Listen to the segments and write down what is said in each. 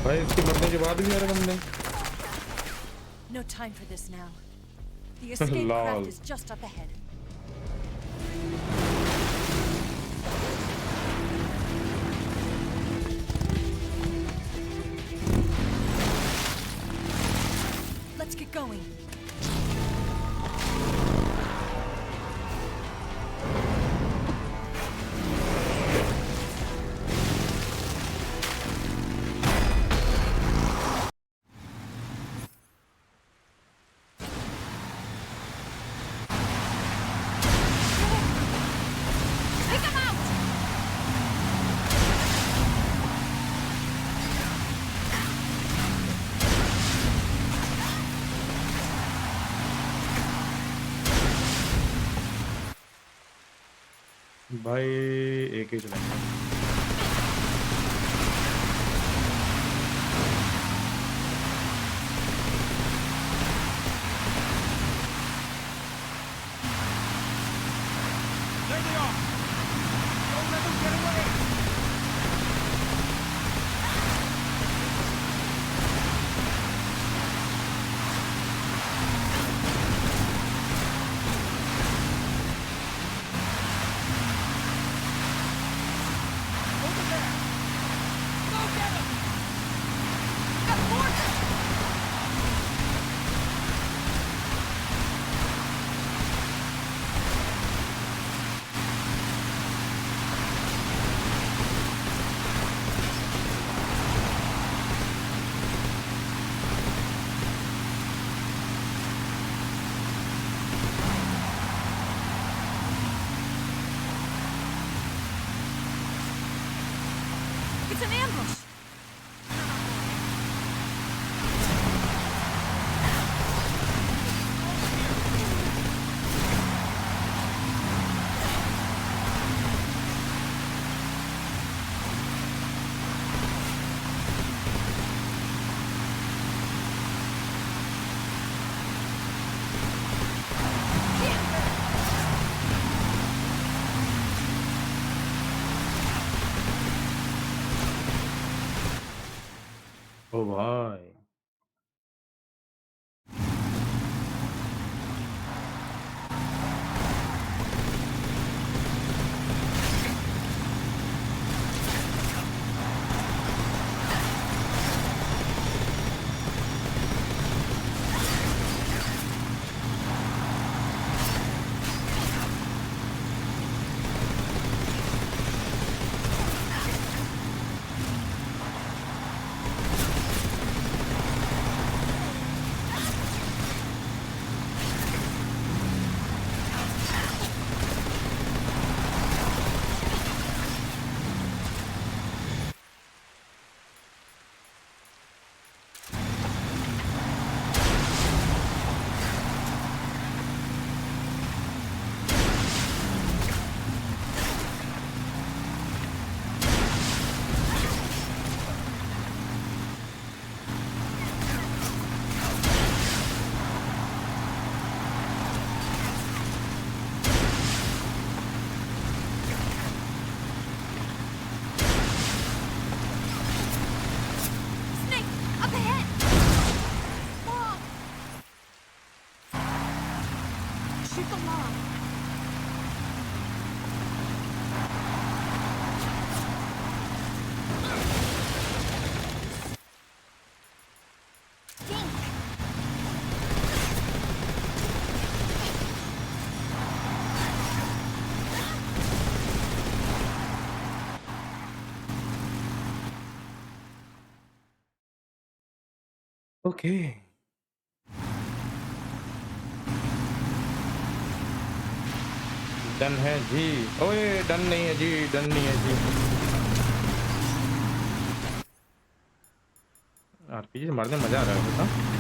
भाई इसके मरने के बाद भी यार हमने No time for this now. The escape Lol. craft is just up ahead. Let's get going. Take them out! भाई एक ही चलाएंगे। There they are! Don't let them get away! Over there! Go get them! Got more! It's an ambush! ओ भाई Snake! Up ahead! Mom! Shoot the mom! Dink! Okay done है जी। ओए done नहीं है जी, done नहीं है जी। आरपीजी से मारने में मजा आ रहा है बेटा।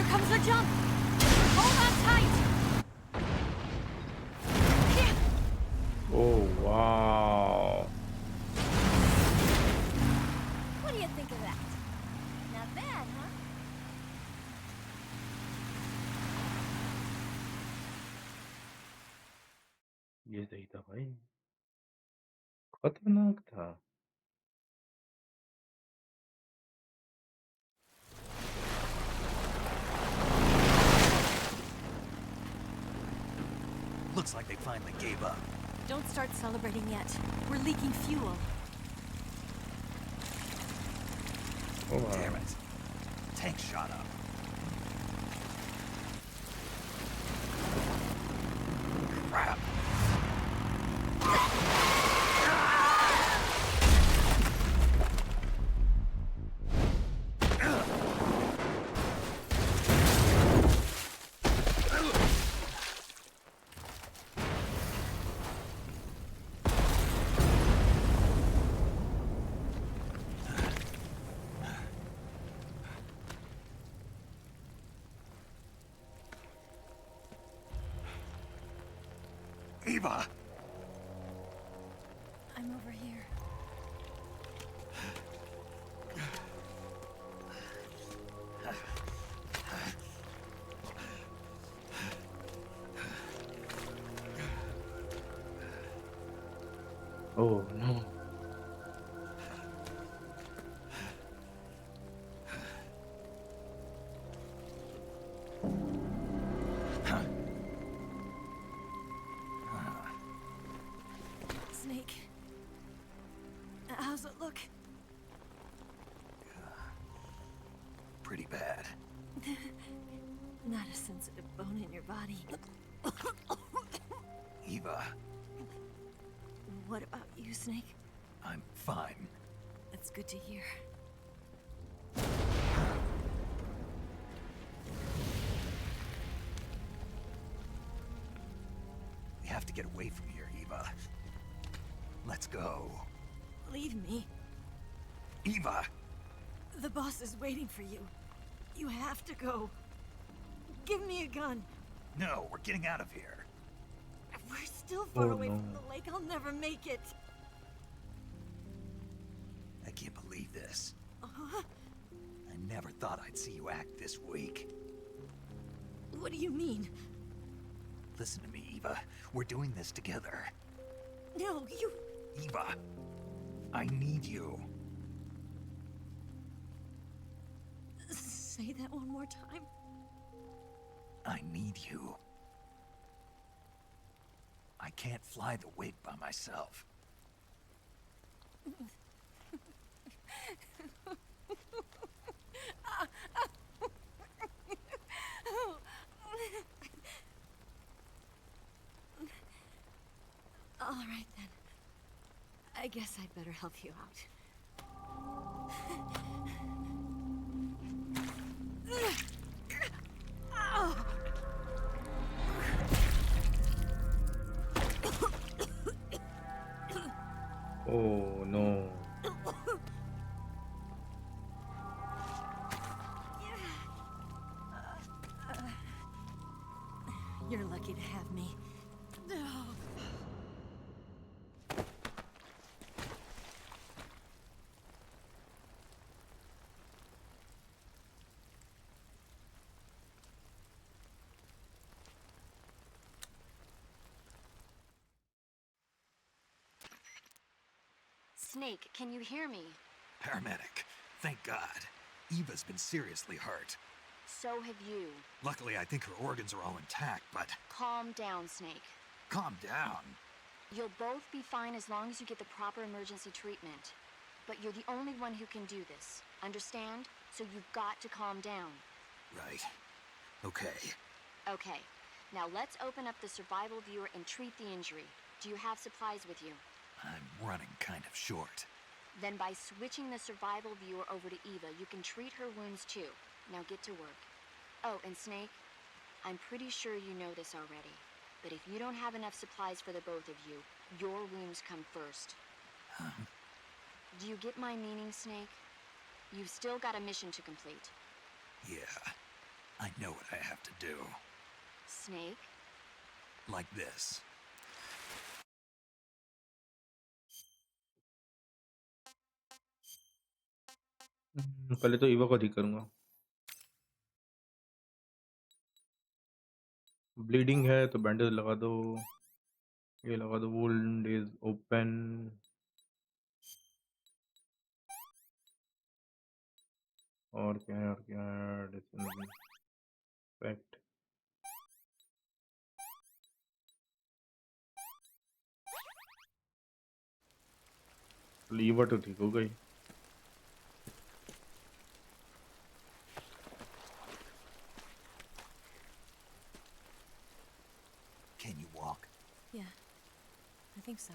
comes the jump! Hold on tight! Oh wow. What do you think of that? Not bad, huh? ये सही था भाई, खतरनाक था। Looks like they finally gave up. Don't start celebrating yet. We're leaking fuel. Oh wow. Damn it. Tank shot up. Crap. Eva! I'm over here. Oh no. Snake. How's it look? Pretty bad. Not a sensitive bone in your body. Eva, What about you, Snake? I'm fine. That's good to hear. We have to get away from here, Eva. Let's go. Leave me. Eva! The boss is waiting for you. You have to go. Give me a gun. No, we're getting out of here. We're still far Oh, away no. from the lake. I'll never make it. I can't believe this. Uh-huh. I never thought I'd see you act this weak. What do you mean? Listen to me, Eva. We're doing this together. No, you... Eva, I need you. Say that one more time. I need you. I can't fly the wig by myself. All right, then. I guess I'd better help you out. Oh no. You're lucky to have me. Snake, can you hear me? Paramedic, thank God. Eva's been seriously hurt. So have you. Luckily, I think her organs are all intact, but Calm down, Snake. calm down. You'll both be fine as long as you get the proper emergency treatment. But you're the only one who can do this. Understand? So you've got to calm down. Right. Okay. Okay. Now let's open up the survival viewer and treat the injury. Do you have supplies with you? I'm running kind of short. Then by switching the survival viewer over to Eva, you can treat her wounds too. Now get to work. Oh, and Snake, I'm pretty sure you know this already. But if you don't have enough supplies for the both of you, your wounds come first. Huh? Do you get my meaning, Snake? You've still got a mission to complete. Yeah, I know. do. Snake? Like this. पहले तो ईवा को ठीक करूंगा। Bleeding है तो bandage लगा दो, ये लगा दो, वुंड इज ओपन। और क्या है, और क्या है, डिसइंफेक्ट। लीवर तो ठीक हो गई। Can you walk? Yeah, I think so.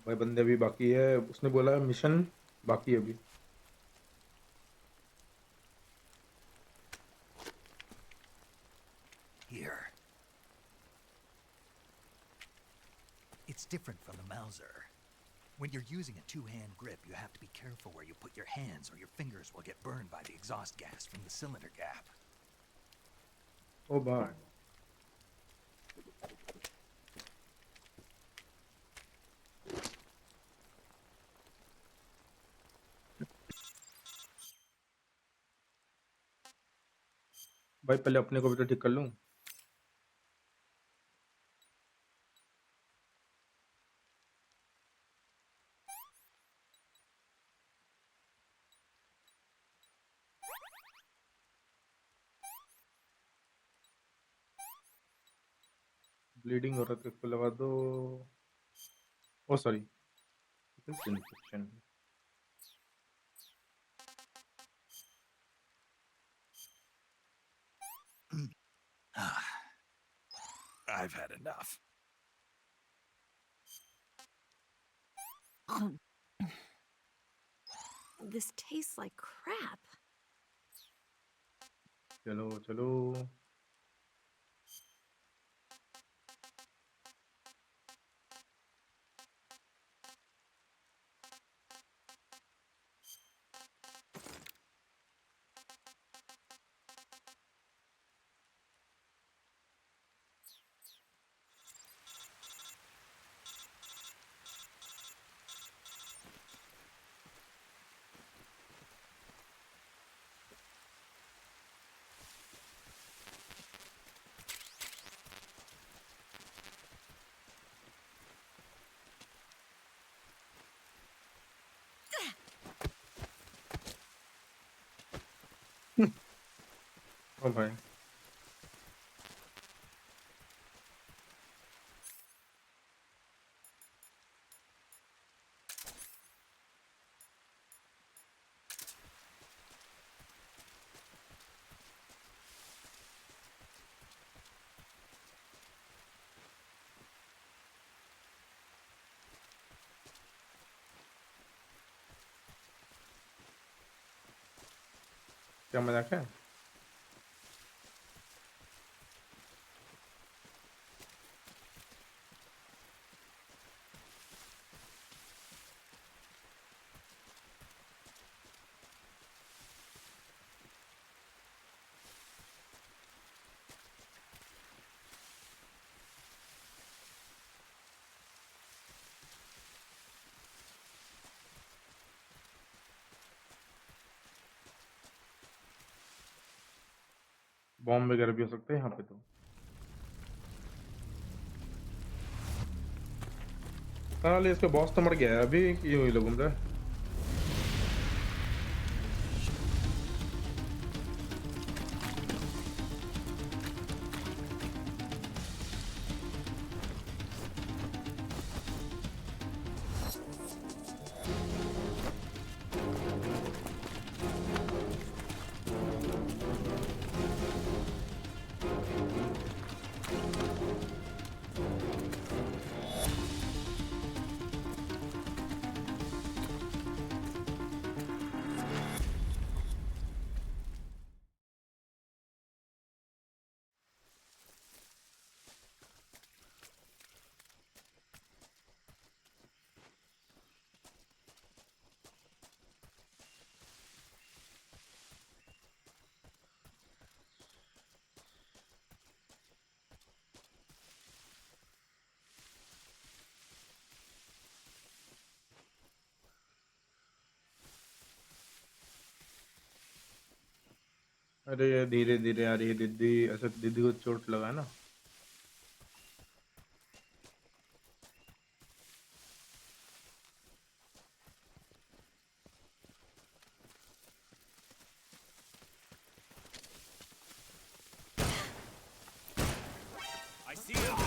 भाई बंदे अभी बाकी है, उसने बोला मिशन बाकी है अभी। Here. It's different from the Mauser. When you're using a two-hand grip, you have to be careful where you put your hands or your fingers will get burned by the exhaust gas from the cylinder gap. ओ भाई भाई पहले अपने को भी तो ठीक कर लूं। ब्लीडिंग हो रहा है तो इसको लगा दो। Oh sorry, infection. I've had enough. This tastes like crap. चलो चलो। ओ भाई क्या मजाक है। बॉम्ब वगैरह भी हो सकते हैं यहाँ पे तो। साले इसके बॉस तो मर गया है अभी, ये हुई लोगों में। अरे ये धीरे धीरे आ रही है दीदी, ऐसे दीदी को चोट लगा है ना। I see him.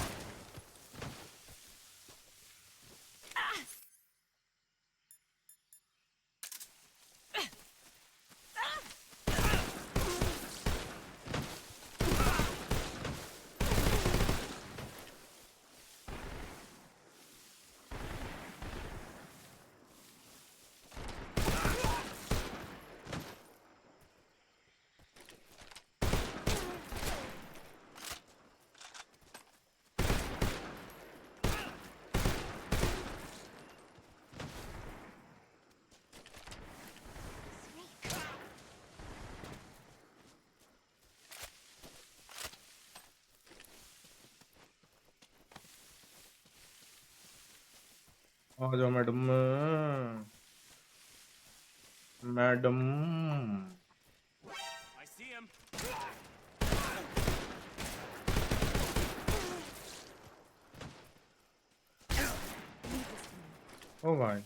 आ जाओ madam, madam. I see him. ओ भाई,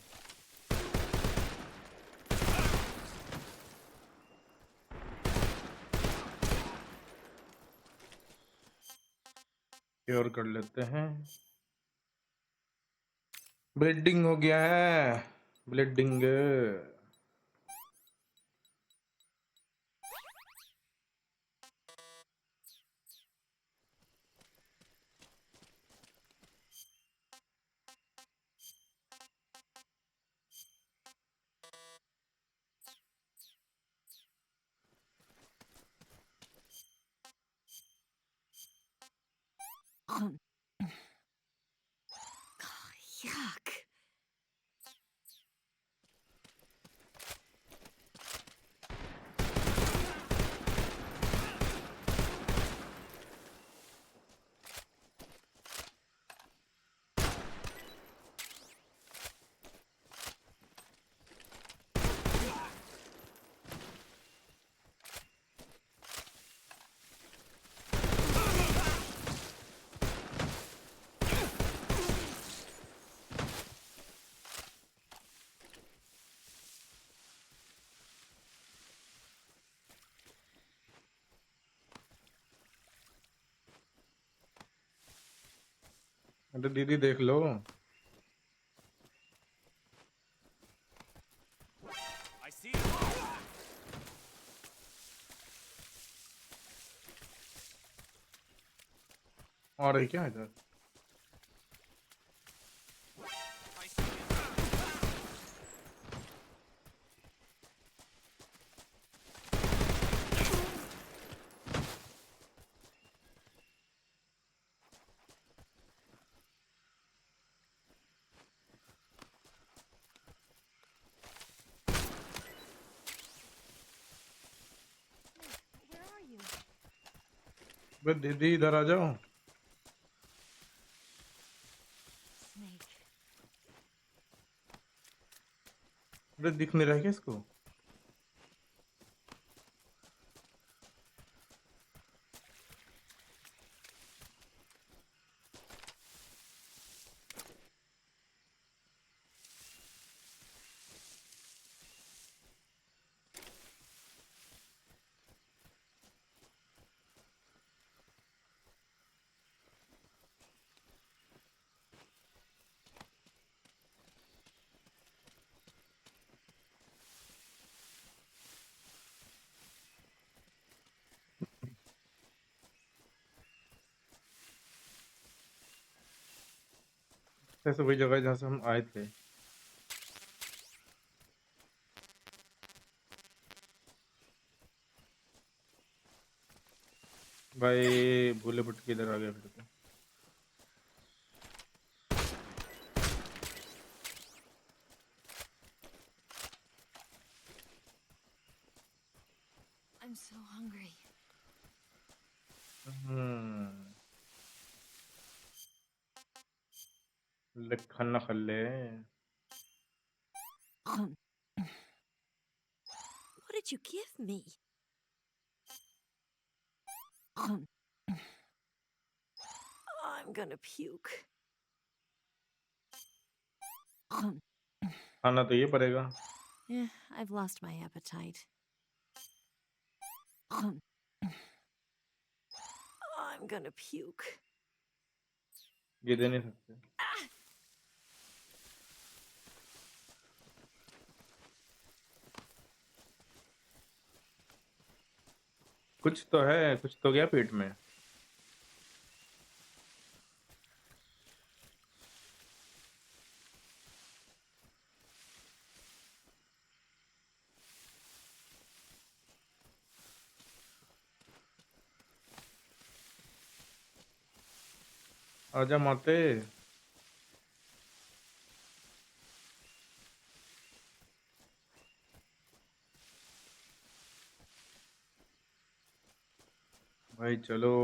क्योर कर लेते हैं। ब्लीडिंग हो गया है, ब्लीडिंग। Yuck. अरे दीदी देख लो। I see him. और है क्या इधर? I see him. Where are you? बे दीदी इधर आ जाओ। Snake. अरे दिख नहीं रहा है क्या इसको? ऐसे वही जगह है जहाँ से हम आए थे। भाई भूले भुटके इधर आ गया फिर तो। I'm so hungry. ले खाना खा ले। What did you give me? I'm gonna puke. खाना तो ये पड़ेगा। Yeah, I've lost my appetite. I'm gonna puke. ये दे नहीं सकते। कुछ तो है, कुछ तो गया पेट में। आजा माते। भाई चलो।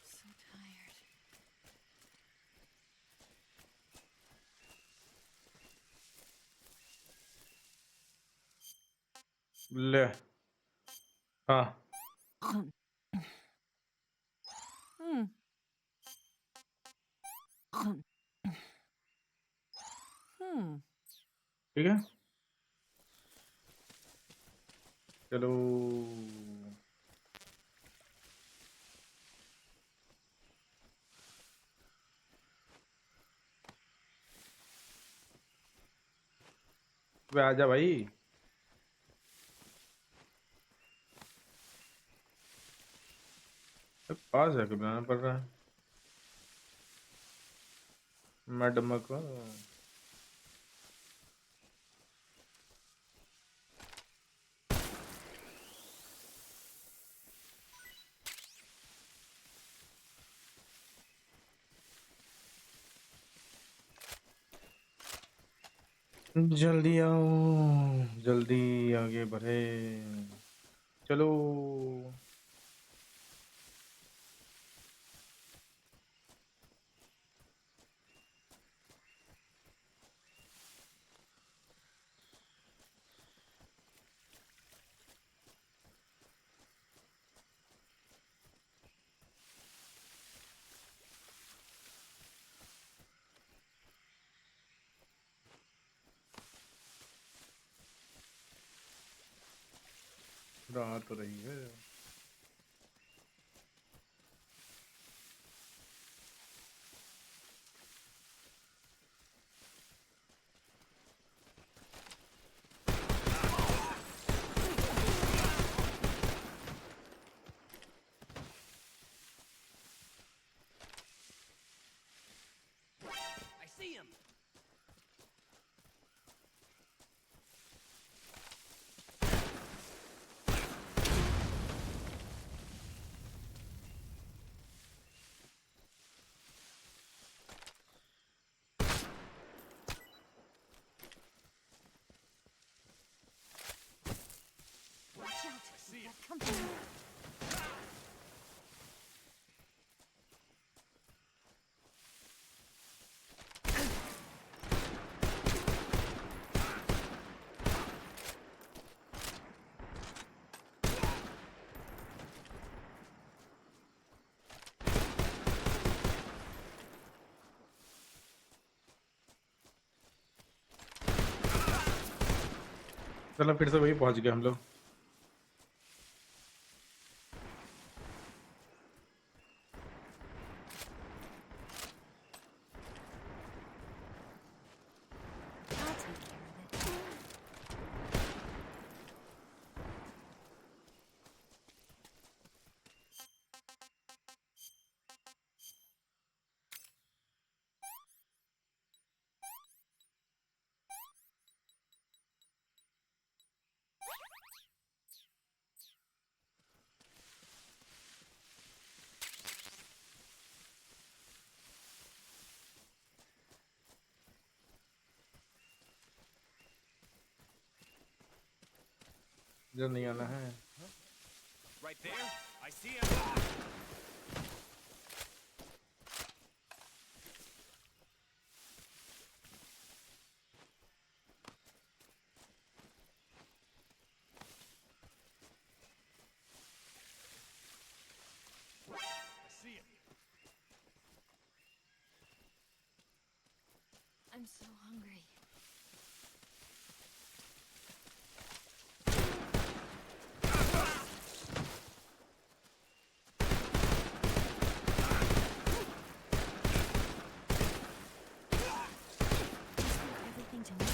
So tired. ले। हाँ। Hmm. ठीक है चलो। वे आजा भाई। पास है, बनाना पड़ रहा है मैडम को। जल्दी आओ, जल्दी आगे बढ़े। चलो। रात हो रही है। I see him. Watch out. I see him. Company. चलो फिर से वही पहुंच गए हम लोग। I'll take care of it. जब नहीं आना है। Right there. I see him. so hungry. Everything to me.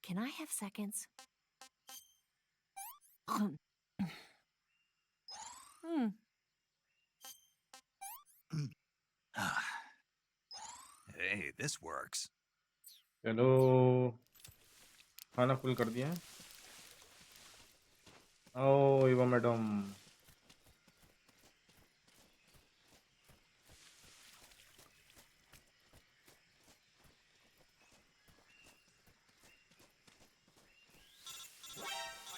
Can I have seconds? Hey, this works. चलो खाना फुल कर दिया है। Oh Eva madam,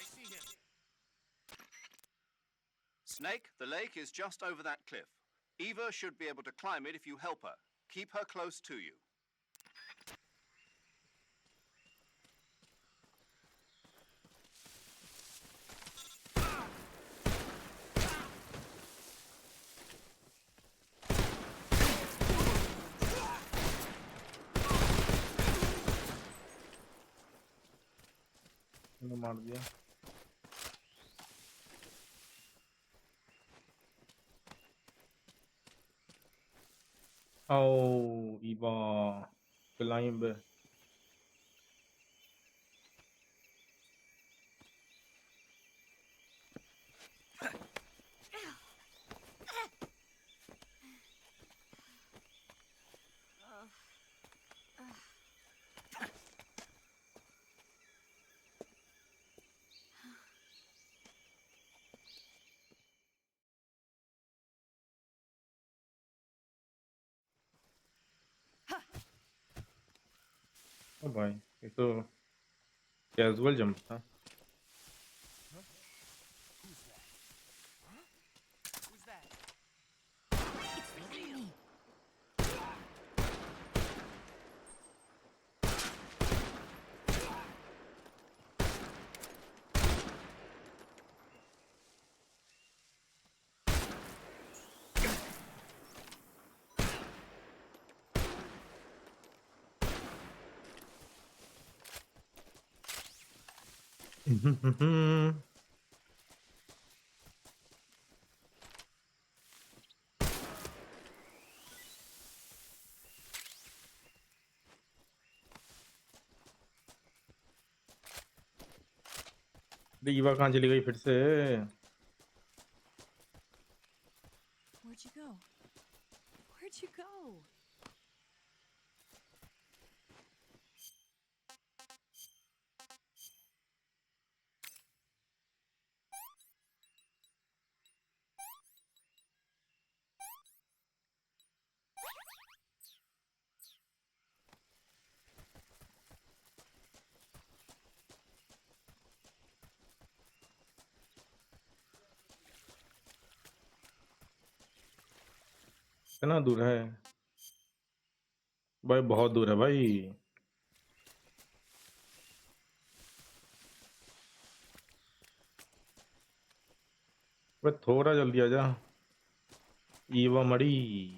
I see him. Snake, the lake is just over that cliff. Eva should be able to climb it if you help her. Keep her close to you. मैंने मार दिया। ओ Eva climb. ओ भाई ये तो casual jump था। Who's that? It's the enemy. अरे इवा कहाँ चली गई फिर से? Where'd you go? Where'd you go? कितना दूर है भाई? बहुत दूर है भाई। भाई थोड़ा जल्दी आ जा ईवा मड़ी।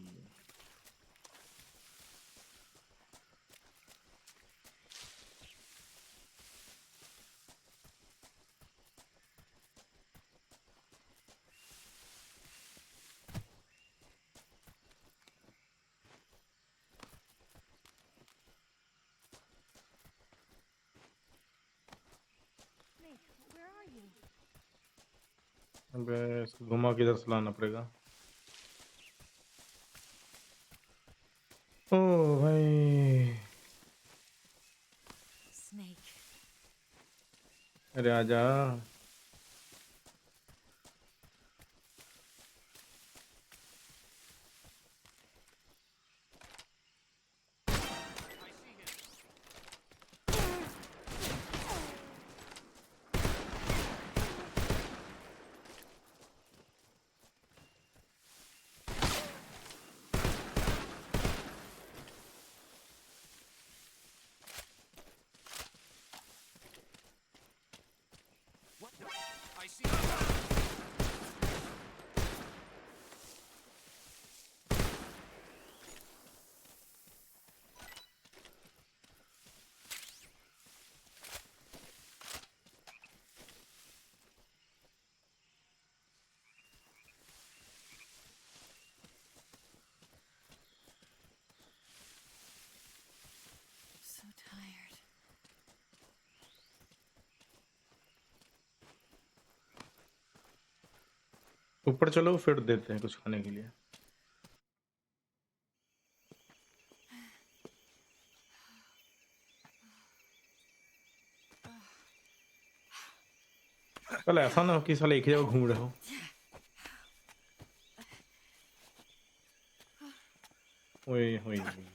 Snake, where are you? अबे इसको घुमा किधर से लाना पड़ेगा? ओ भाई Snake. अरे आजा। I see him. What I see him. So tired. ऊपर चलो फिर देते हैं कुछ खाने के लिए। कल ऐसा ना हो कि साले एक ही जगह घूम रहे हो। ओए ओए ओए।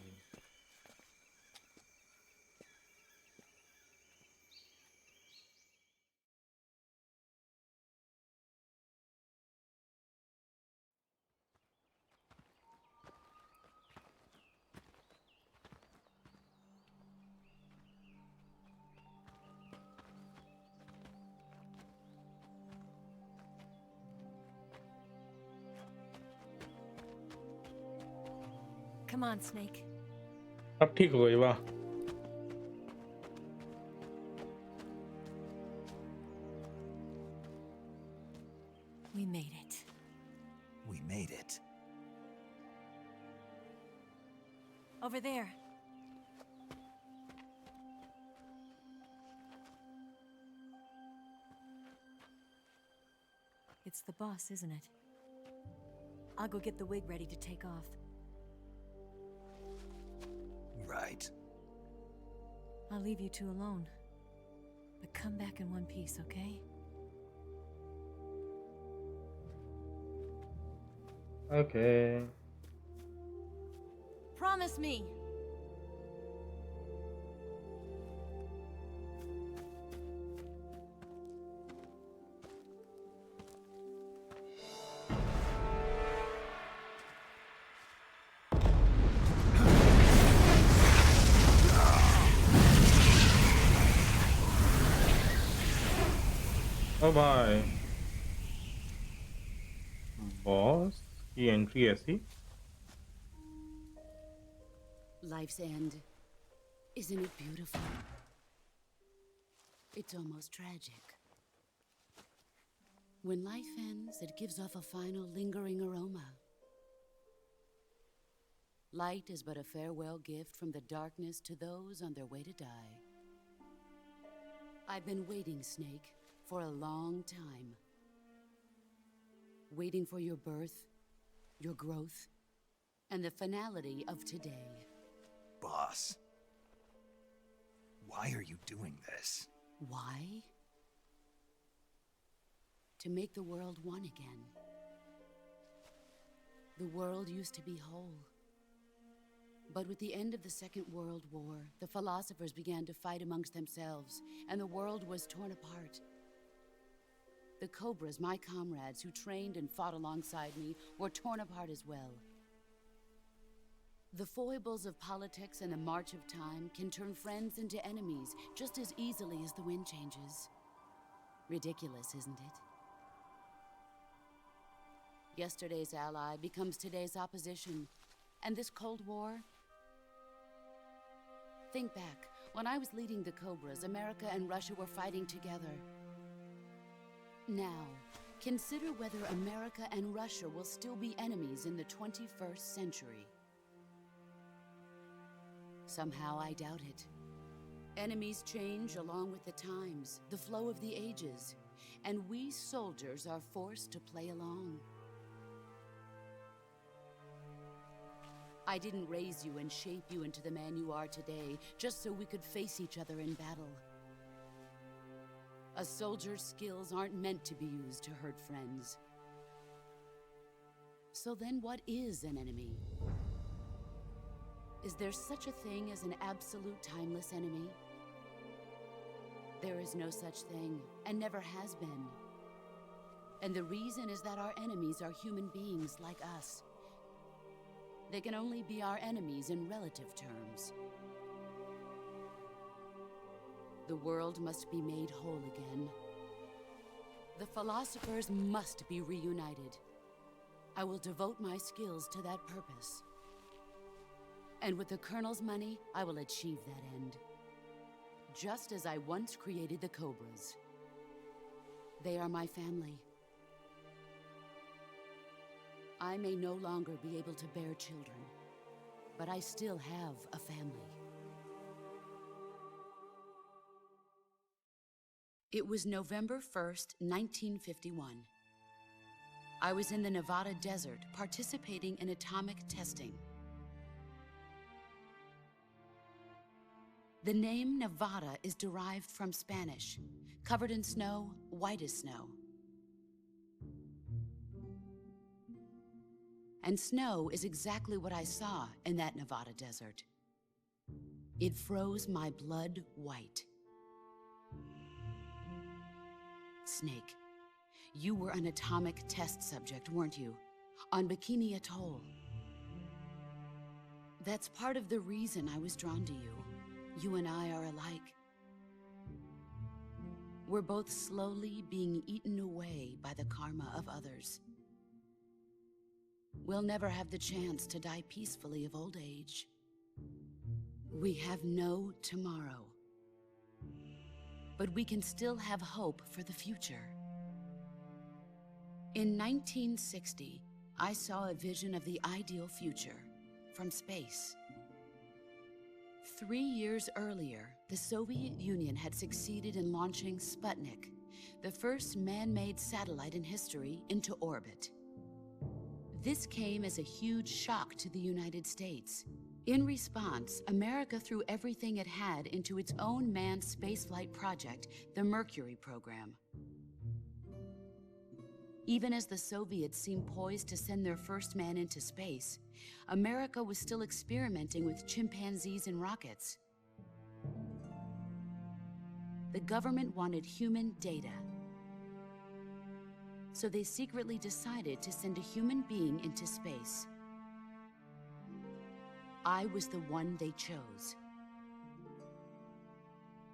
Come on, Snake. अब ठीक हो गई वाह। We made it. We made it. Over there. It's the boss, isn't it? I'll go get the wig ready to take off. Right. I'll leave you two alone. But come back in one piece, okay? Okay. Promise me! ओ भाई boss की entry ऐसी। Life's end. Isn't it beautiful? It's almost tragic. When life ends, it gives off a final lingering aroma. Light is but a farewell gift from the darkness to those on their way to die. I've been waiting, Snake, for a long time. Waiting for your birth, your growth, and the finality of today. Boss. Why are you doing this? Why? To make the world one again. The world used to be whole. But with the end of the Second World War, the philosophers began to fight amongst themselves, and the world was torn apart. The Cobras, my comrades who trained and fought alongside me, were torn apart as well. The foibles of politics and the march of time can turn friends into enemies just as easily as the wind changes. Ridiculous, isn't it? Yesterday's ally becomes today's opposition. And this Cold War? Think back. When I was leading the Cobras, America and Russia were fighting together. Now, consider whether America and Russia will still be enemies in the 21st century. Somehow I doubt it. Enemies change along with the times, the flow of the ages, and we soldiers are forced to play along. I didn't raise you and shape you into the man you are today just so we could face each other in battle. A soldier's skills aren't meant to be used to hurt friends. So then what is an enemy? Is there such a thing as an absolute timeless enemy? There is no such thing, and never has been. And the reason is that our enemies are human beings like us. They can only be our enemies in relative terms. The world must be made whole again. The philosophers must be reunited. I will devote my skills to that purpose. And with the Colonel's money, I will achieve that end. Just as I once created the Cobras. They are my family. I may no longer be able to bear children, but I still have a family. It was November 1st, 1951. I was in the Nevada desert participating in atomic testing. The name Nevada is derived from Spanish, covered in snow, white as snow. And snow is exactly what I saw in that Nevada desert. It froze my blood white. Snake, you were an atomic test subject, weren't you? On Bikini Atoll. That's part of the reason I was drawn to you. You and I are alike. We're both slowly being eaten away by the karma of others. We'll never have the chance to die peacefully of old age. We have no tomorrow. But we can still have hope for the future. In 1960, I saw a vision of the ideal future from space. 3 years earlier, the Soviet Union had succeeded in launching Sputnik, the first man-made satellite in history, into orbit. This came as a huge shock to the United States. In response, America threw everything it had into its own manned spaceflight project, the Mercury program. Even as the Soviets seemed poised to send their first man into space, America was still experimenting with chimpanzees and rockets. The government wanted human data. So they secretly decided to send a human being into space. I was the one they chose.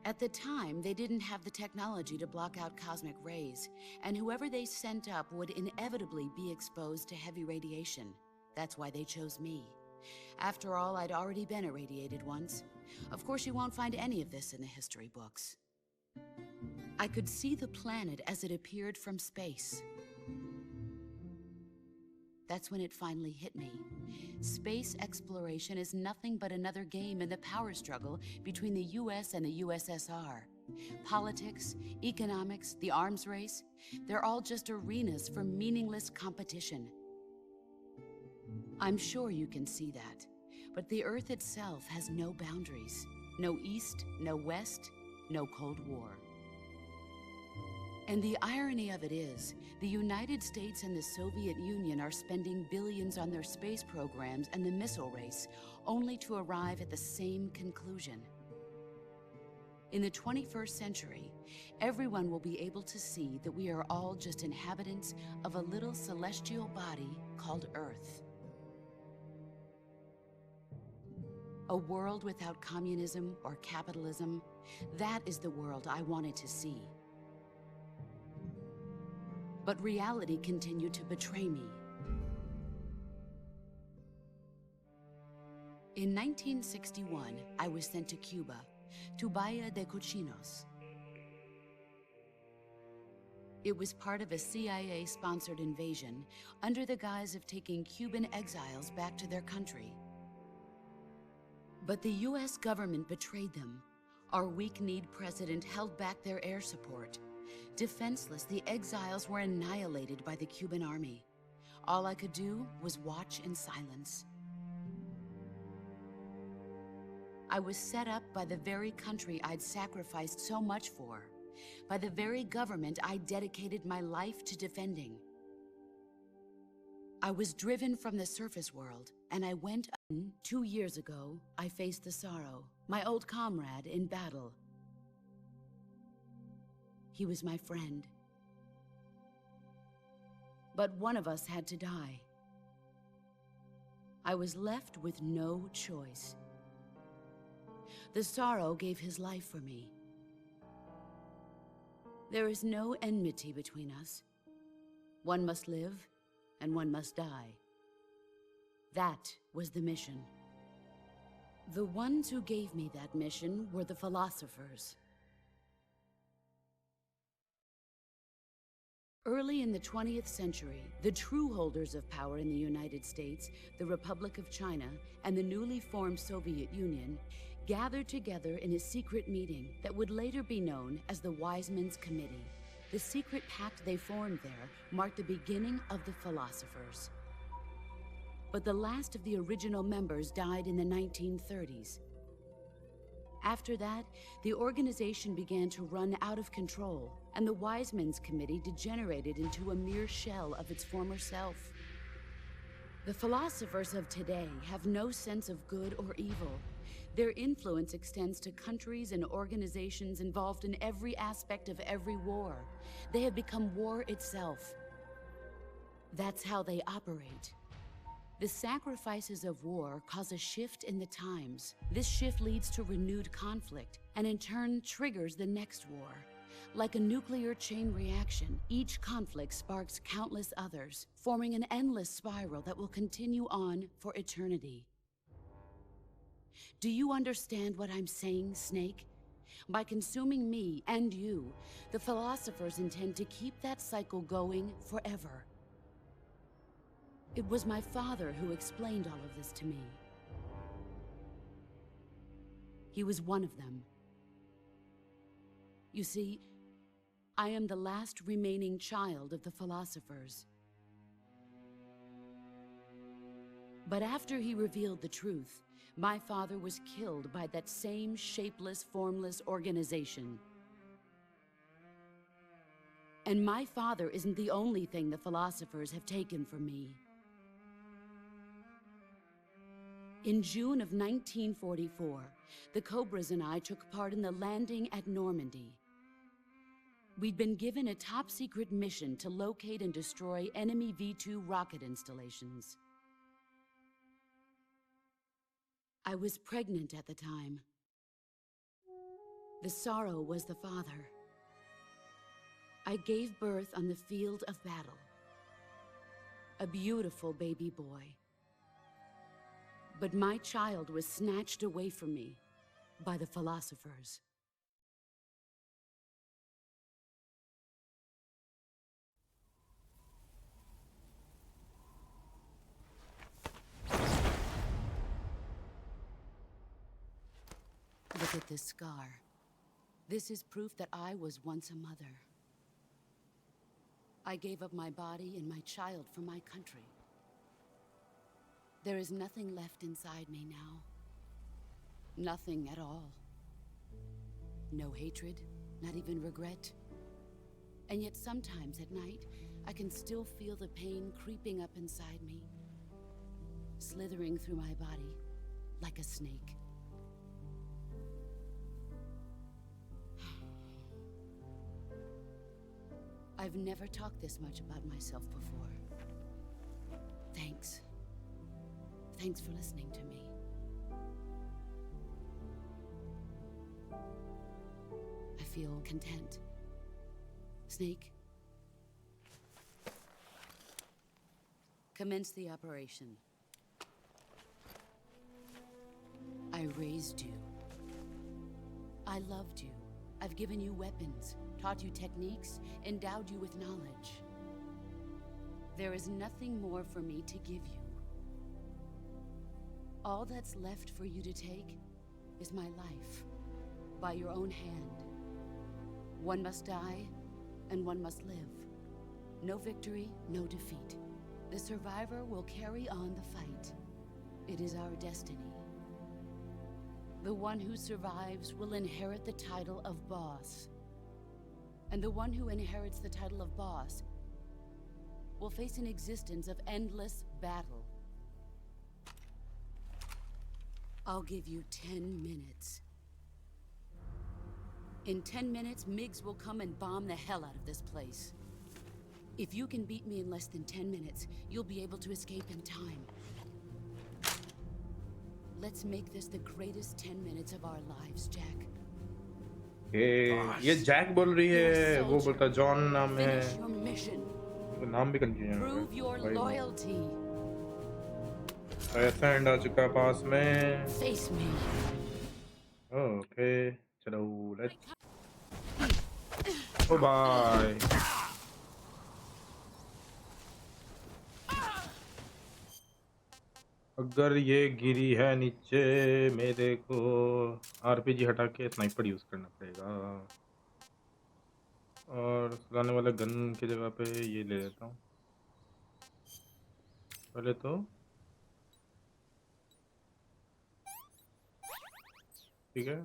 At the time, they didn't have the technology to block out cosmic rays, and whoever they sent up would inevitably be exposed to heavy radiation. That's why they chose me. After all, I'd already been irradiated once. Of course, you won't find any of this in the history books. I could see the planet as it appeared from space. That's when it finally hit me. Space exploration is nothing but another game in the power struggle between the US and the USSR. Politics, economics, the arms race, they're all just arenas for meaningless competition. I'm sure you can see that, but the Earth itself has no boundaries. No East, no West, no Cold War. And the irony of it is, the United States and the Soviet Union are spending billions on their space programs and the missile race, only to arrive at the same conclusion. In the 21st century, everyone will be able to see that we are all just inhabitants of a little celestial body called Earth. A world without communism or capitalism, that is the world I wanted to see. But reality continued to betray me. In 1961, I was sent to Cuba, to Bahia de Cochinos. It was part of a CIA-sponsored invasion under the guise of taking Cuban exiles back to their country. But the US government betrayed them. Our weak-kneed president held back their air support. Defenseless, the exiles were annihilated by the Cuban army. All I could do was watch in silence. I was set up by the very country I'd sacrificed so much for, by the very government I dedicated my life to defending. I was driven from the surface world, and I went. 2 years ago, I faced the sorrow, my old comrade in battle. He was my friend. But one of us had to die. I was left with no choice. The sorrow gave his life for me. There is no enmity between us. One must live, and one must die. That was the mission. The ones who gave me that mission were the philosophers. Early in the 20th century, the true holders of power in the United States, the Republic of China, and the newly formed Soviet Union gathered together in a secret meeting that would later be known as the Wiseman's Committee. The secret pact they formed there marked the beginning of the philosophers. But the last of the original members died in the 1930s. After that, the organization began to run out of control, and the Wiseman's Committee degenerated into a mere shell of its former self. The philosophers of today have no sense of good or evil. Their influence extends to countries and organizations involved in every aspect of every war. They have become war itself. That's how they operate. The sacrifices of war cause a shift in the times. This shift leads to renewed conflict, and in turn triggers the next war. Like a nuclear chain reaction, each conflict sparks countless others, forming an endless spiral that will continue on for eternity. Do you understand what I'm saying, Snake? By consuming me and you, the philosophers intend to keep that cycle going forever. It was my father who explained all of this to me. He was one of them. You see, I am the last remaining child of the philosophers. But after he revealed the truth, my father was killed by that same shapeless, formless organization. And my father isn't the only thing the philosophers have taken from me. In June of 1944, the Cobras and I took part in the landing at Normandy. We'd been given a top-secret mission to locate and destroy enemy V-2 rocket installations. I was pregnant at the time. The sorrow was the father. I gave birth on the field of battle. A beautiful baby boy. But my child was snatched away from me by the philosophers. Look at this scar. This is proof that I was once a mother. I gave up my body and my child for my country. There is nothing left inside me now. Nothing at all. No hatred, not even regret. And yet sometimes at night, I can still feel the pain creeping up inside me, slithering through my body like a snake. I've never talked this much about myself before. Thanks. Thanks for listening to me. I feel content. Snake, commence the operation. I raised you. I loved you. I've given you weapons, taught you techniques, endowed you with knowledge. There is nothing more for me to give you. All that's left for you to take is my life, by your own hand. One must die, and one must live. No victory, no defeat. The survivor will carry on the fight. It is our destiny. The one who survives will inherit the title of boss. And the one who inherits the title of boss will face an existence of endless battle. I'll give you 10 minutes. In 10 minutes, MiGs will come and bomb the hell out of this place. If you can beat me in less than 10 minutes, you'll be able to escape in time. Let's make this the greatest 10 minutes of our lives, Jack. Okay ये Jack बोल रही You're a है, वो soldier. बोलता John नाम है। Finish your mission. इनको नाम भी कंफ्यूजन हो Prove your रहा है। loyalty. एसेंड आ चुका पास में। Face me. ओके चलो लेट्स ओ बाय। अगर ये गिरी है नीचे मेरे को आरपीजी हटा के स्नाइपर यूज करना पड़ेगा, और सुलाने वाला गन की जगह पे ये ले लेता हूँ पहले तो। ठीक है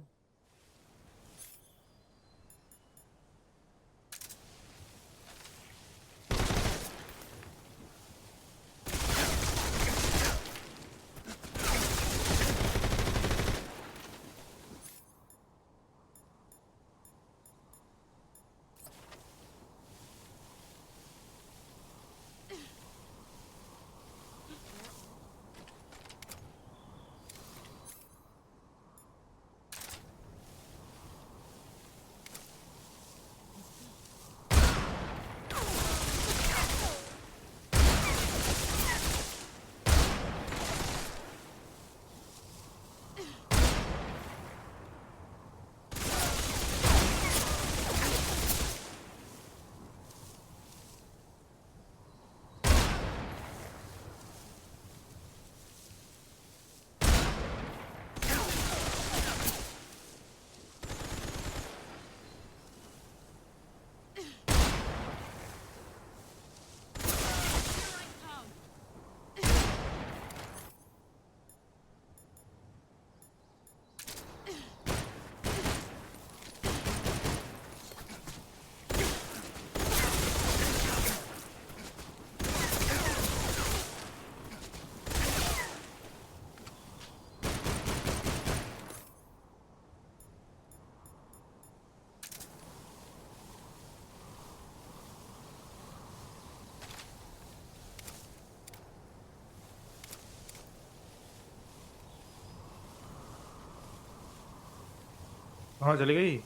कहाँ चली गई?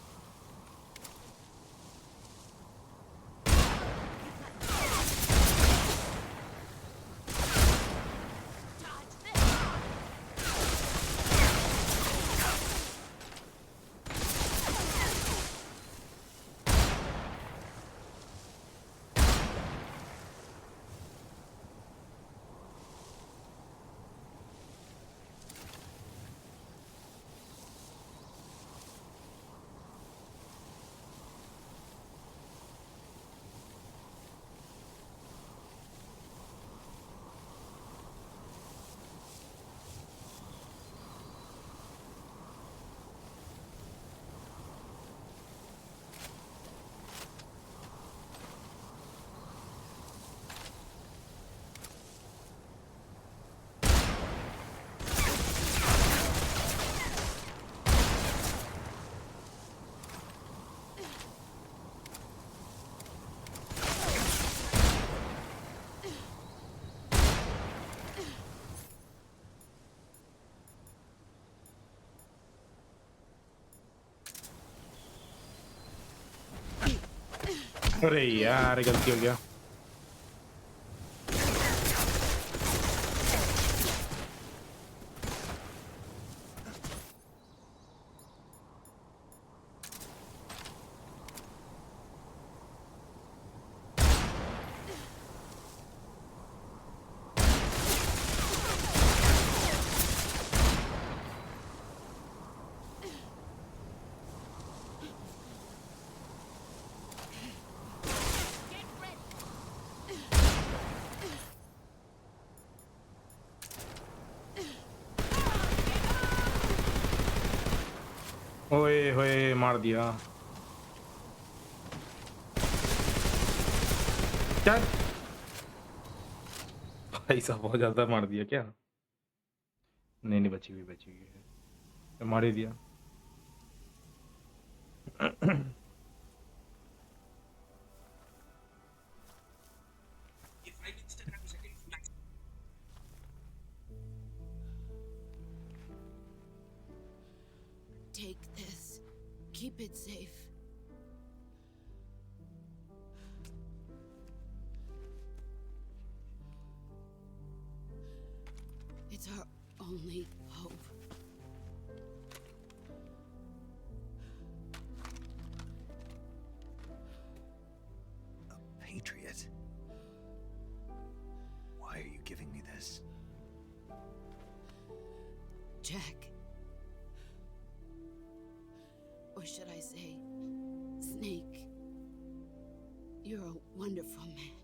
अरे यार गलती हो गया। ओए होए मार दिया। क्या भाई साहब बहुत ज्यादा मार दिया क्या? नहीं नहीं बची हुई है, तो मार ही दिया। Take this. Keep it safe. It's our only hope. A patriot? Why are you giving me this? Jack. Or should I say, Snake. You're a wonderful man.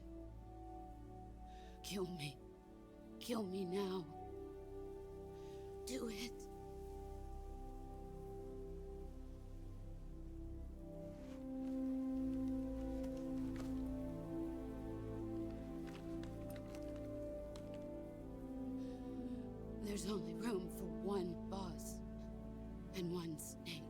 Kill me. Kill me now. Do it. There's only room for one boss and one Snake.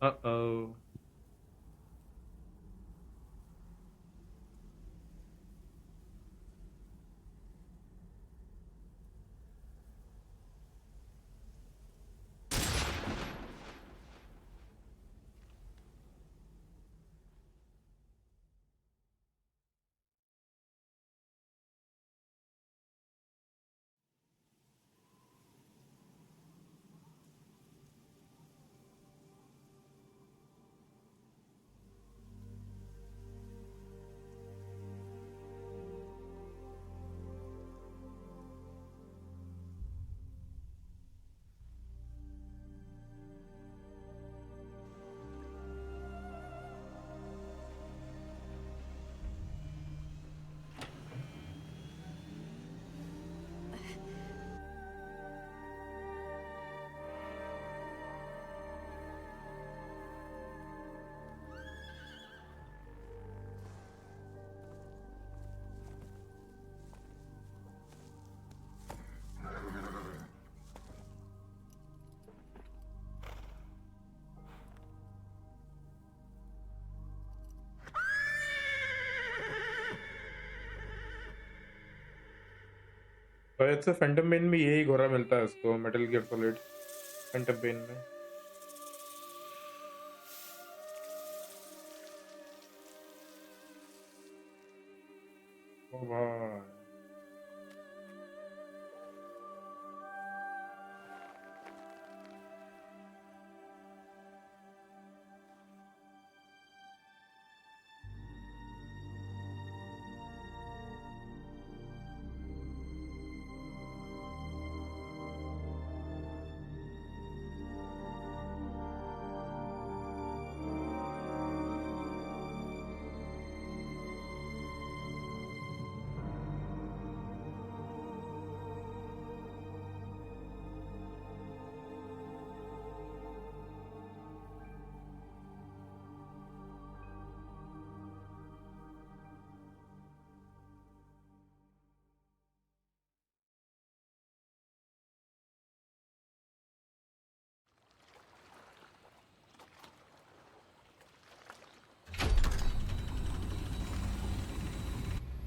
Uh-oh. शायद से Phantom Pain में यही घोड़ा मिलता है उसको, Metal Gear Solid Phantom Pain में। ओ भाई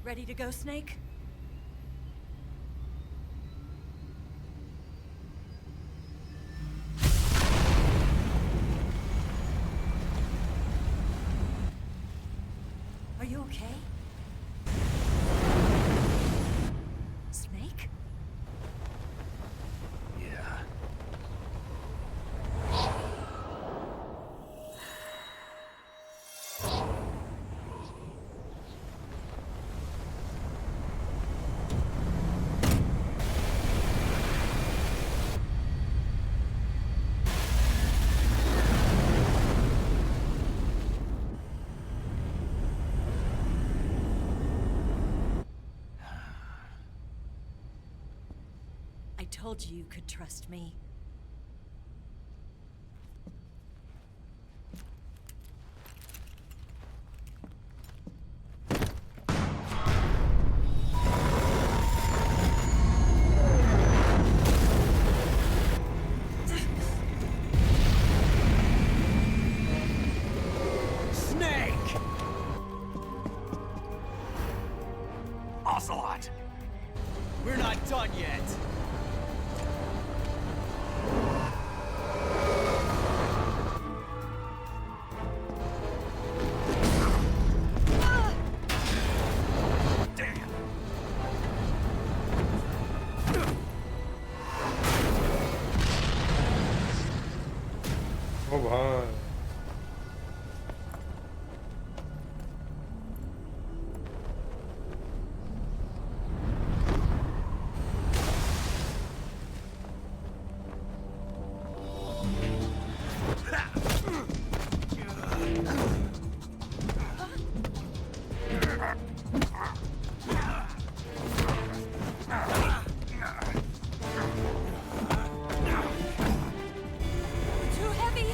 Ready to go, Snake? Are you okay? Snake? Yeah. I told you you could trust me. ओ भाई Too heavy!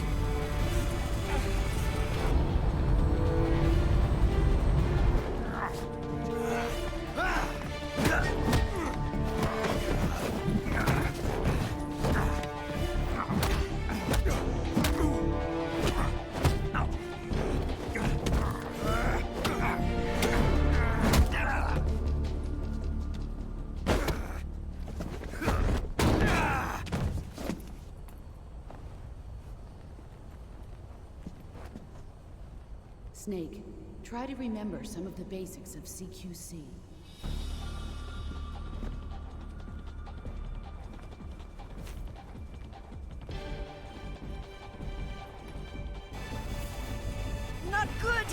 Snake, try to remember some of the basics of CQC. Not good!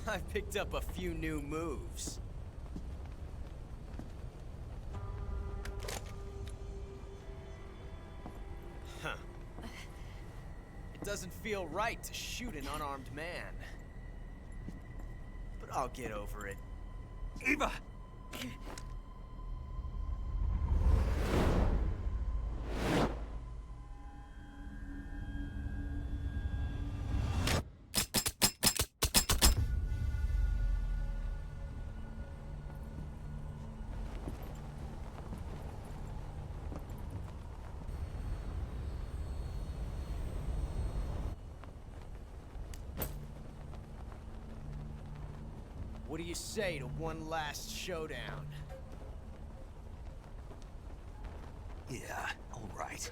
I picked up a few new moves. Huh. It doesn't feel right to shoot an unarmed man. But I'll get over it. Eva! What do you say to one last showdown? Yeah, all right.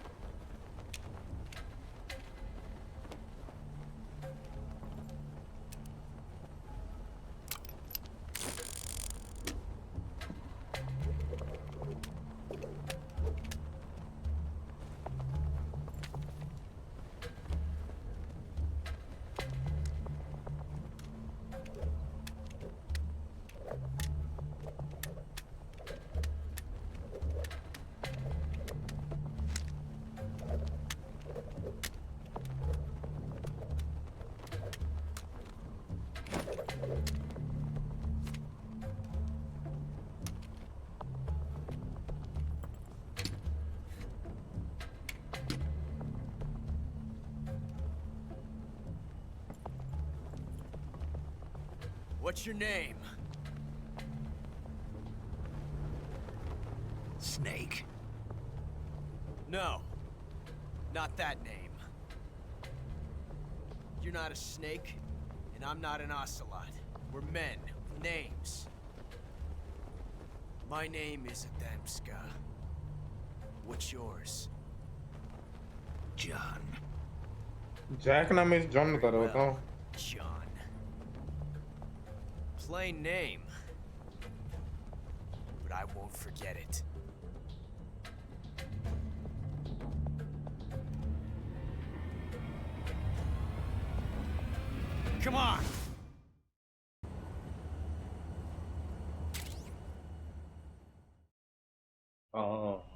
What's your name? Snake. No. Not that name. You're not a snake, and I'm not an ocelot. We're men with names. My name is Adamska. What's yours? John. Jack नाम इस John बता रहा बताओ John. Plain name. But I won't forget it. Come on! हाँ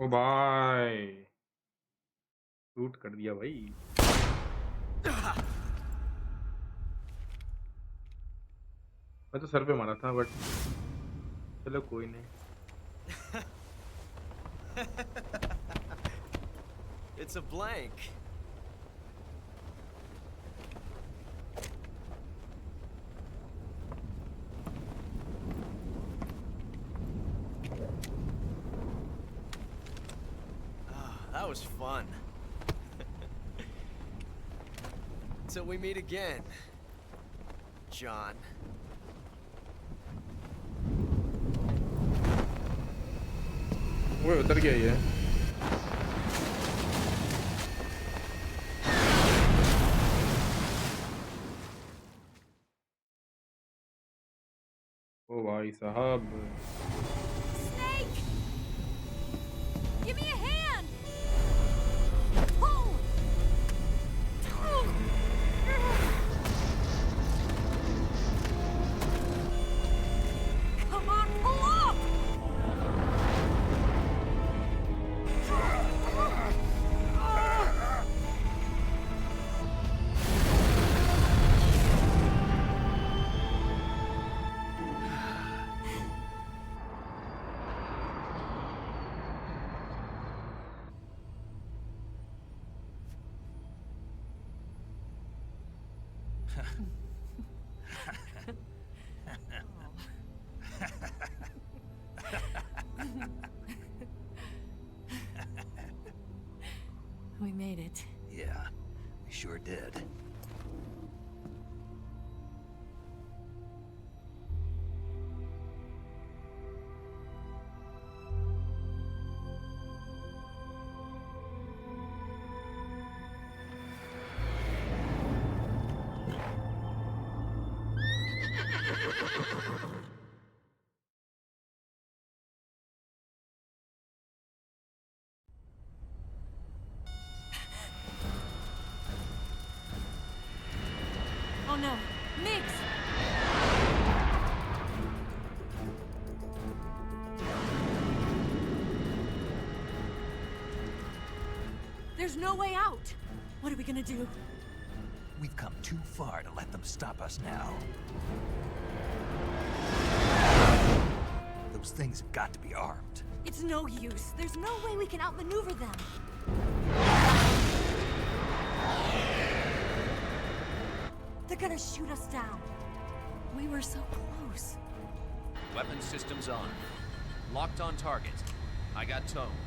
ओ भाई shoot कर दिया भाई। मैं तो सर पे मारा था बट चलो कोई नहीं। It's a blank. That was fun. Till we meet again, John. वो उतर गया ये। ओ भाई साहब। Snake! Give me a hand! Pull! Come on, pull up! We made it. Yeah, we sure did. Oh no, Mix! There's no way out! What are we gonna do? We've come too far to let them stop us now. Those things have got to be armed. It's no use. There's no way we can outmaneuver them. They're gonna shoot us down. We were so close. Weapon systems on. Locked on target. I got tone.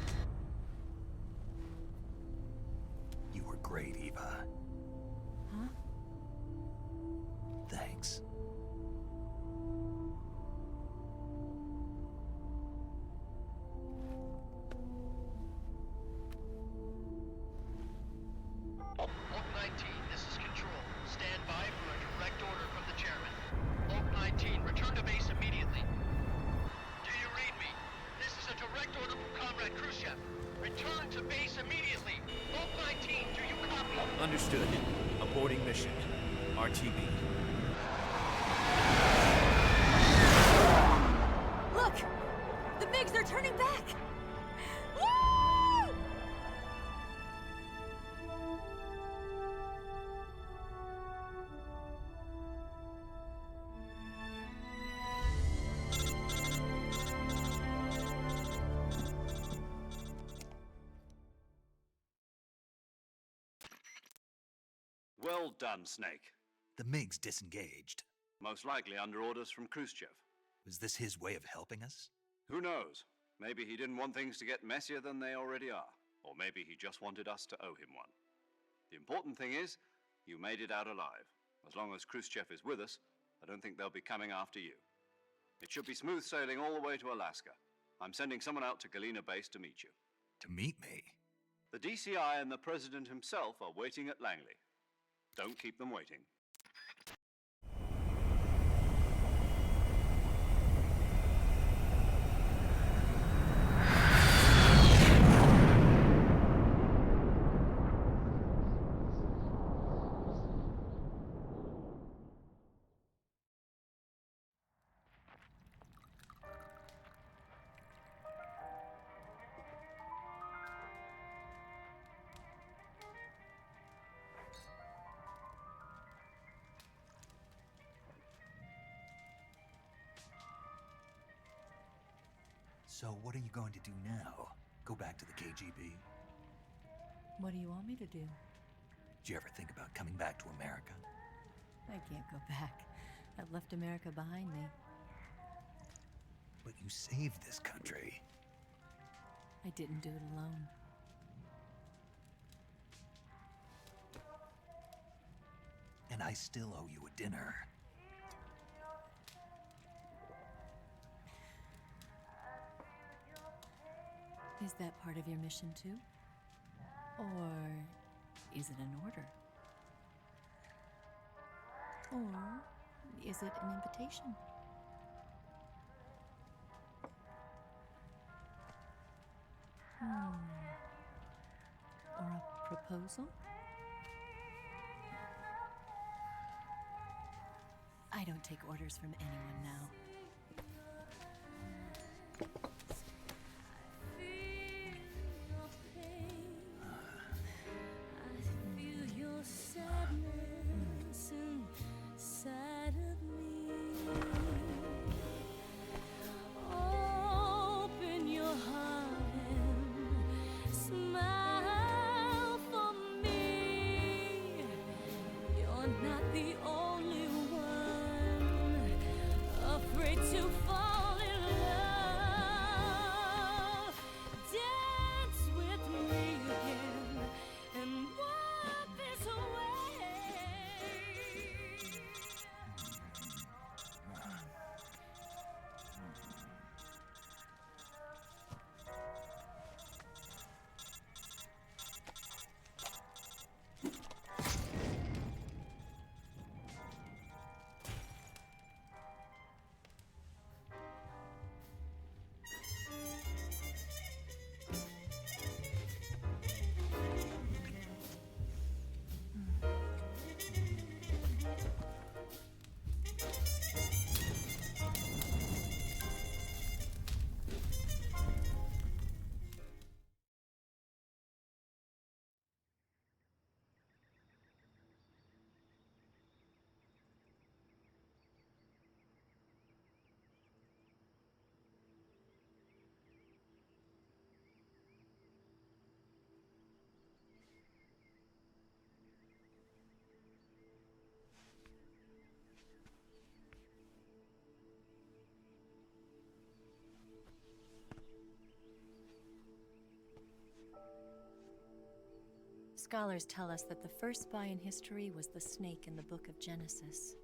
You were great, Eva. Huh? Thanks. Oak 19, this is Control. Stand by for a direct order from the chairman. Oak 19, return to base immediately. Do you read me? This is a direct order from Comrade Khrushchev. Return to base immediately. Oak 19, do you copy? Understood. Aborting mission. RTB. Look! The MiGs are turning back! Woo! Well done, Snake. The MiGs disengaged. Most likely under orders from Khrushchev. Was this his way of helping us? Who knows? Maybe he didn't want things to get messier than they already are. Or maybe he just wanted us to owe him one. The important thing is, you made it out alive. As long as Khrushchev is with us, I don't think they'll be coming after you. It should be smooth sailing all the way to Alaska. I'm sending someone out to Galena Base to meet you. To meet me? The DCI and the President himself are waiting at Langley. Don't keep them waiting. So what are you going to do now? Go back to the KGB? What do you want me to do? Did you ever think about coming back to America? I can't go back. I've left America behind me. But you saved this country. I didn't do it alone. And I still owe you a dinner. Is that part of your mission too? Or is it an order? Or is it an invitation? Or a proposal? I don't take orders from anyone now. Scholars tell us that the first spy in history was the snake in the book of Genesis.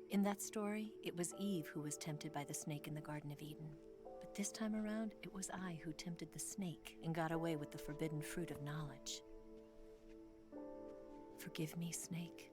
In that story, it was Eve who was tempted by the snake in the Garden of Eden. But this time around, it was I who tempted the snake and got away with the forbidden fruit of knowledge. Forgive me, Snake.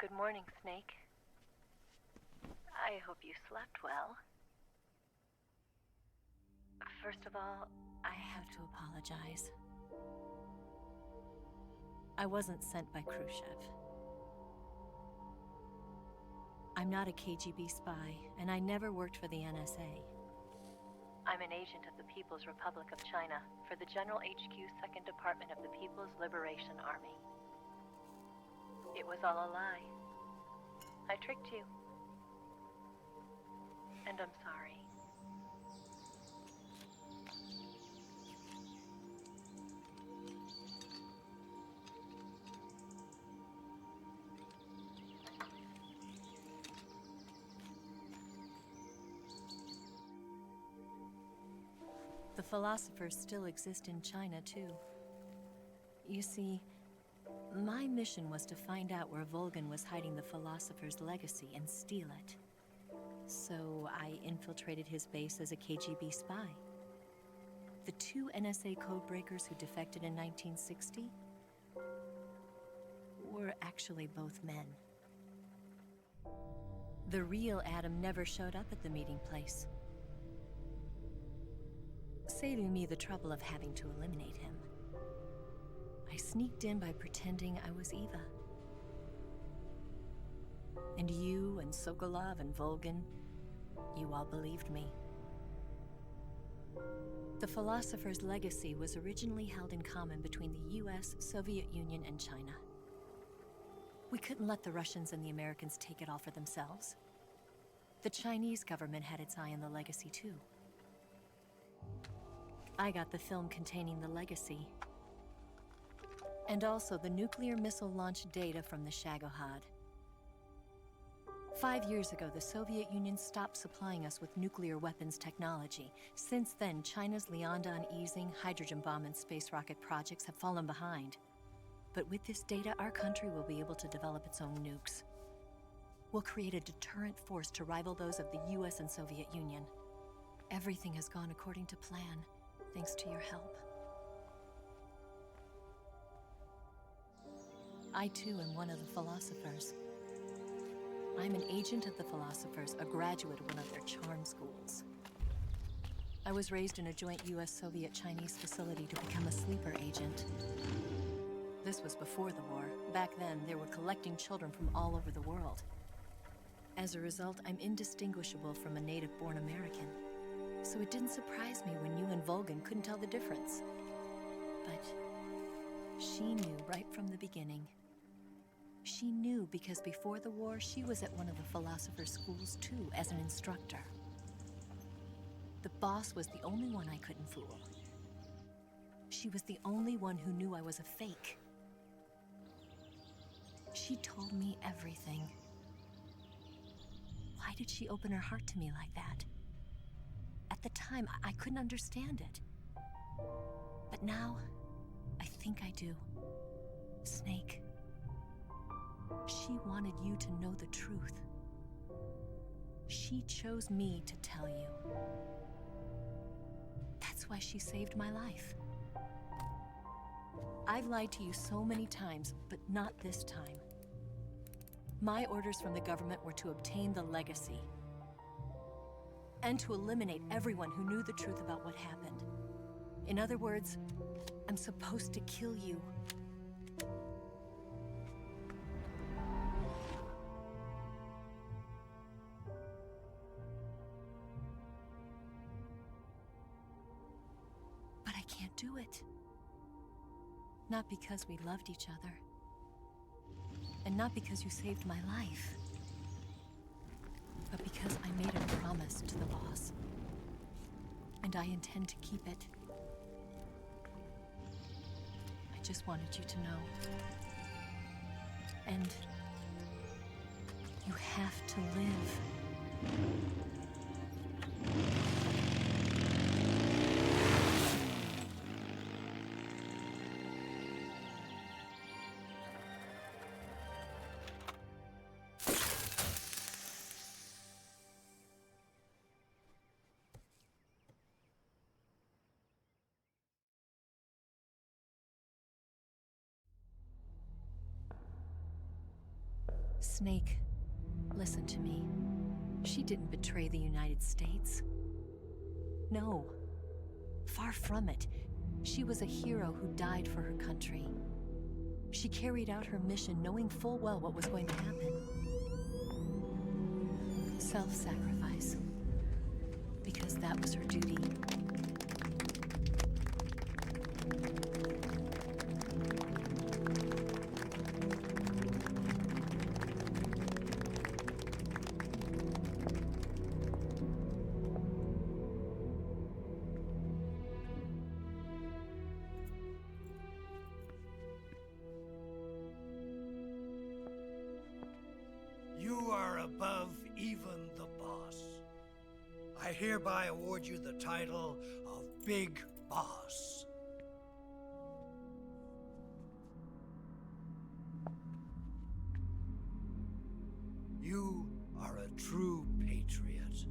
Good morning, Snake. I hope you slept well. First of all, I have to apologize. I wasn't sent by Khrushchev. I'm not a KGB spy, and I never worked for the NSA. I'm an agent of the People's Republic of China for the General HQ 2nd Department of the People's Liberation Army. It was all a lie. I tricked you. And I'm sorry. The philosophers still exist in China, too. You see, my mission was to find out where Volgan was hiding the philosopher's legacy and steal it. So I infiltrated his base as a KGB spy. The two NSA codebreakers who defected in 1960, were actually both men. The real Adam never showed up at the meeting place, saving me the trouble of having to eliminate him. I sneaked in by pretending I was Eva. And you and Sokolov and Volgin, you all believed me. The philosopher's legacy was originally held in common between the US, Soviet Union, and China. We couldn't let the Russians and the Americans take it all for themselves. The Chinese government had its eye on the legacy too. I got the film containing the legacy, and also the nuclear missile launch data from the Shagohod. 5 years ago, the Soviet Union stopped supplying us with nuclear weapons technology. Since then, China's Liandon easing, hydrogen bomb, and space rocket projects have fallen behind. But with this data, our country will be able to develop its own nukes. We'll create a deterrent force to rival those of the US and Soviet Union. Everything has gone according to plan, thanks to your help. I too am one of the philosophers. I'm an agent of the philosophers, a graduate of one of their charm schools. I was raised in a joint US-Soviet-Chinese facility to become a sleeper agent. This was before the war. Back then, they were collecting children from all over the world. As a result, I'm indistinguishable from a native-born American. So it didn't surprise me when you and Volgin couldn't tell the difference. But she knew right from the beginning. She knew because before the war, she was at one of the philosopher's schools too, as an instructor. The boss was the only one I couldn't fool. She was the only one who knew I was a fake. She told me everything. Why did she open her heart to me like that? At the time, I couldn't understand it. But now, I think I do. Snake. She wanted you to know the truth. She chose me to tell you. That's why she saved my life. I've lied to you so many times, but not this time. My orders from the government were to obtain the legacy and to eliminate everyone who knew the truth about what happened. In other words, I'm supposed to kill you. But I can't do it. Not because we loved each other. And not because you saved my life. But because I made a promise to the boss. And I intend to keep it. I just wanted you to know. And you have to live. Snake, listen to me. She didn't betray the United States. No. Far from it. She was a hero who died for her country. She carried out her mission knowing full well what was going to happen. Self-sacrifice. Because that was her duty. You are above even the boss. I hereby award you the title of Big Boss. You are a true patriot.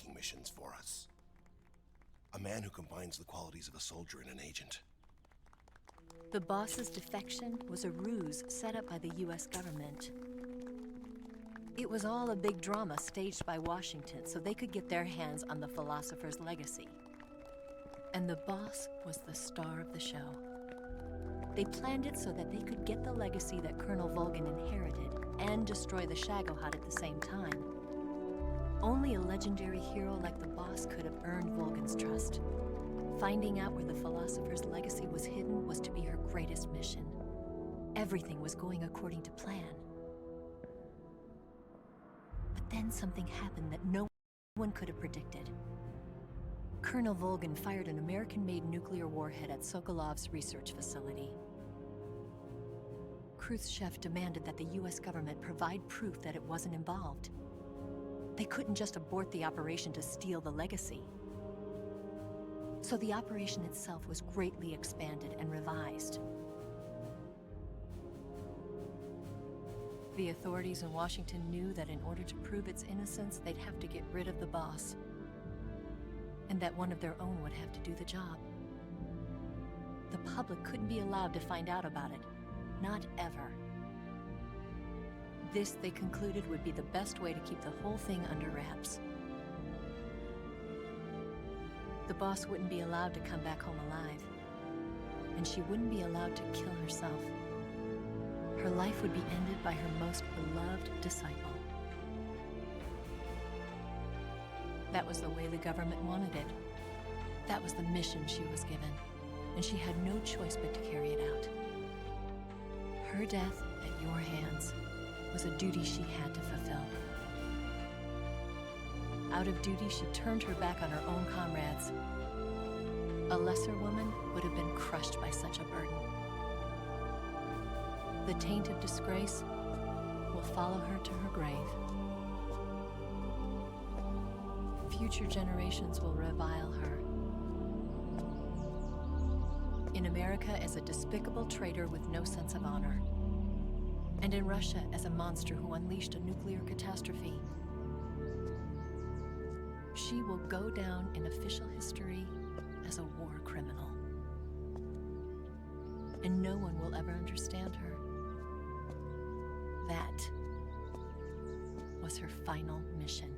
making missions for us. A man who combines the qualities of a soldier and an agent. The boss's defection was a ruse set up by the US government. It was all a big drama staged by Washington so they could get their hands on the philosopher's legacy. And the boss was the star of the show. They planned it so that they could get the legacy that Colonel Volgin inherited and destroy the Shagohod at the same time. Only a legendary hero like the boss could have earned Volgin's trust. Finding out where the philosopher's legacy was hidden was to be her greatest mission. Everything was going according to plan. But then something happened that no one could have predicted. Colonel Volgin fired an American-made nuclear warhead at Sokolov's research facility. Khrushchev demanded that the US government provide proof that it wasn't involved. They couldn't just abort the operation to steal the legacy. So the operation itself was greatly expanded and revised. The authorities in Washington knew that in order to prove its innocence, they'd have to get rid of the boss, and that one of their own would have to do the job. The public couldn't be allowed to find out about it. Not ever. This, they concluded, would be the best way to keep the whole thing under wraps. The boss wouldn't be allowed to come back home alive, and she wouldn't be allowed to kill herself. Her life would be ended by her most beloved disciple. That was the way the government wanted it. That was the mission she was given, and she had no choice but to carry it out. Her death at your hands was a duty she had to fulfill. Out of duty, she turned her back on her own comrades. A lesser woman would have been crushed by such a burden. The taint of disgrace will follow her to her grave. Future generations will revile her. In America as a despicable traitor with no sense of honor. And in Russia as a monster who unleashed a nuclear catastrophe. She will go down in official history as a war criminal. And no one will ever understand her. That was her final mission.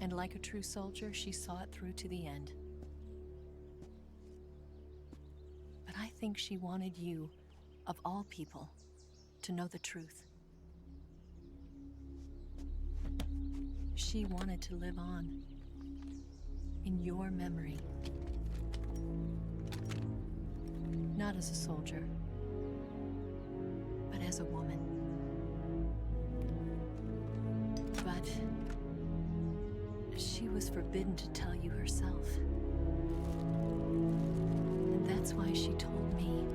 And like a true soldier, she saw it through to the end. But I think she wanted you, of all people, to know the truth. She wanted to live on in your memory. Not as a soldier, but as a woman. But she was forbidden to tell you herself. And that's why she told me.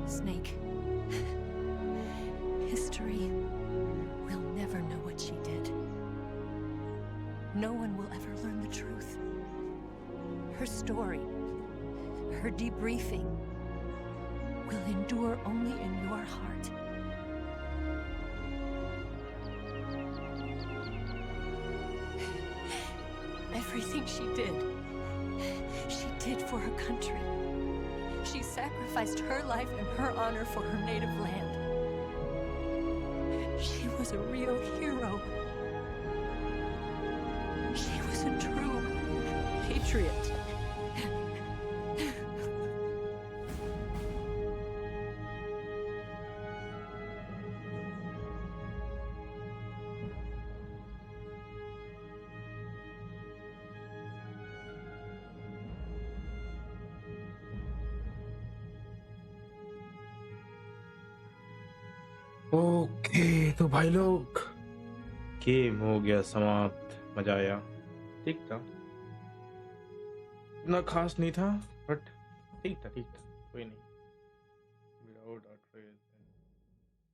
Snake, history will never know what she did. No one will ever learn the truth. Her story, her debriefing, will endure only in your heart. Everything she did for her country. She sacrificed her life and her honor for her native land. She was a real hero. She was a true patriot. Okay तो भाई लोग game हो गया समाप्त। मजा आया, ठीक था, इतना खास नहीं था बट ठीक था, कोई नहीं।